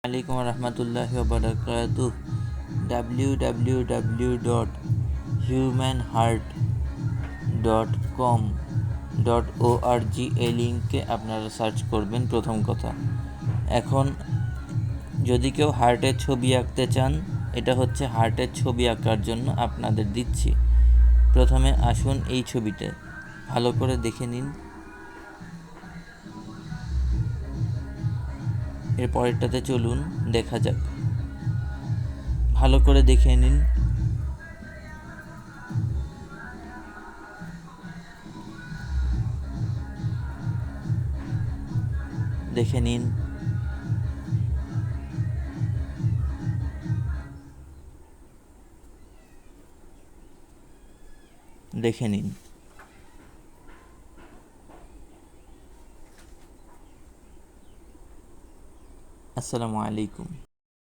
আলাইকুম রহমতুল্লাহি ওয়া বারাকাতুহ। www.humanheart.com.org এই লিঙ্কে আপনারা সার্চ করবেন। প্রথম কথা, এখন যদি কেউ হার্টের ছবি আঁকতে চান, এটা হচ্ছে হার্টের ছবি আঁকার জন্য আপনাদের দিচ্ছি। প্রথমে আসুন এই ছবিটা ভালো করে দেখে নিন। এর পরেরটাতে চলুন, দেখা যাক। ভালো করে দেখে নিন। দেখে নিন। দেখে নিন। আসসালামু আলাইকুম।